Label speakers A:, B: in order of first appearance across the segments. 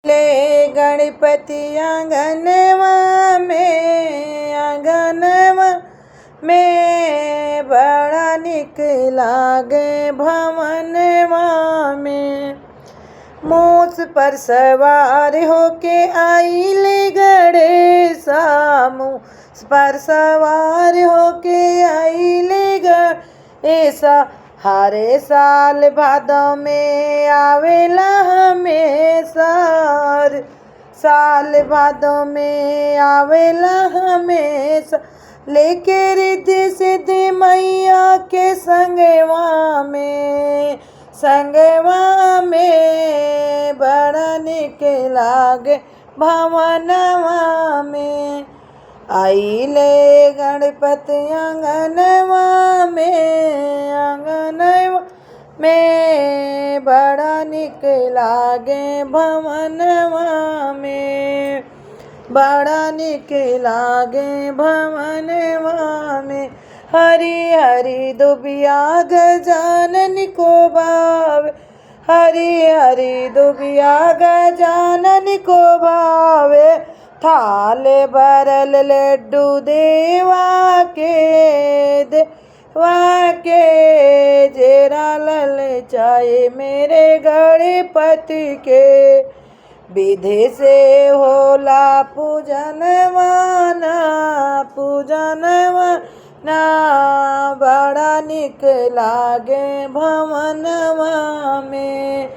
A: ले गणपति आंगनवा में बड़ा निक लागे भवनवा में। मूस पर सवार होके आइले गणेशा, मूस पर सवार होके आइले गणेशा। हरे साल भादों में आवेला हमेशा, साल भादों में आवेला हमेशा। लेके रिद्धि सिद्धि मैया के संगवा में बड़ा निक लागे भवनवा में। आइले गणपति आंगनवा में बड़ा निक लागे भवनवा में, बड़ा निक लागे भवनवा में। हरी हरी दुबिया गजानन को भावे, हरी हरी दुबिया गजानन को भावे। थाले भरल लड्डू देवा के जेरा लल चाहे मेरे गणपति के। विधि से होला पूजनवाना बड़ा निक लागे भवनवा में,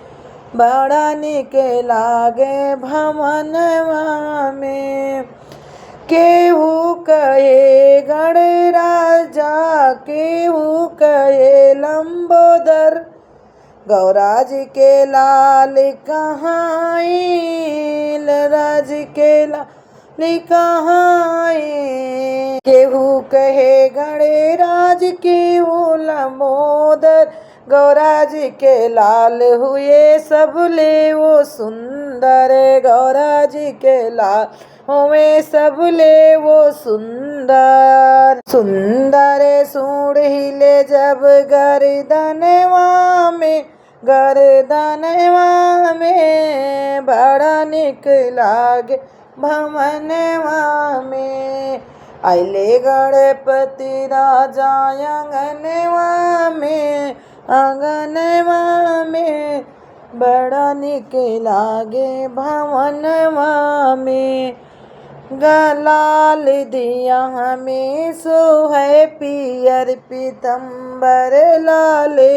A: बड़ा निक लागे भवनवा में। केहू कहे गणराजा, केहू कहे लंबोदर। गौरा जी के लाल कहाइल, राज के लाल कहाइल। केहू कहे गणराज, केहू लंबोदर। गौरा जी के लाल हुए सब ले वो सुंदर, गौरा जी के लाल हुए सब ले वो सुंदर। सुंदर सूढ़ हिले जब गर्दनवा में बड़ा निक लागे भवनवा में। आइले गणपति राजा आंगनवा में बड़ा निक लागे भवनवा में। गलाल दिया हमें सोहे पियर पीतम्बर लाले,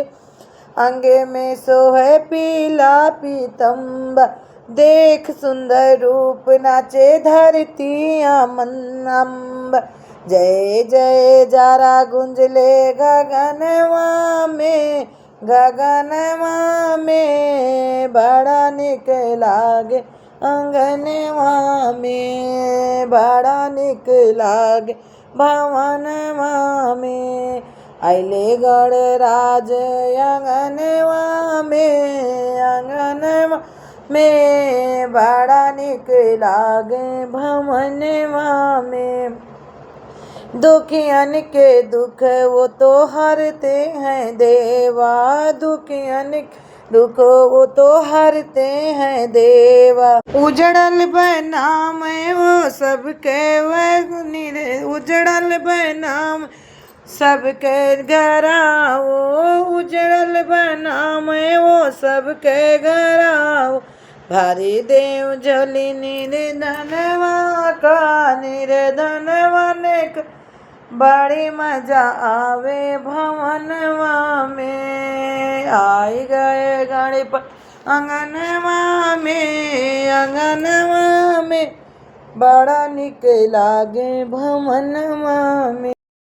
A: अंगे में सोहे पीला पीतम्बर। देख सुंदर रूप नाचे धरती अम्ब। जय जय जारा गुंजले गगनवा में बड़ा निक लागे आंगनवा में, बड़ा निक लागे भवनवा में। आइले गणराज आंगनवा में बड़ा निक लागे भवनवा में। दुखियन के दुख वो तो हरते हैं देवा, दुखियन दुख वो तो हरते हैं देवा। उजड़ल बनाम वो सबके उजड़ल बनाम सबके घराओ, उजड़ल बनाम वो सबके घराओ। भारी देव झोली निर्धनवा का, निर्धनवा ने बड़ी मजा आवे भवनवा में। आई गए गणपति आंगनवा में बड़ा निक लागे भवनवा में।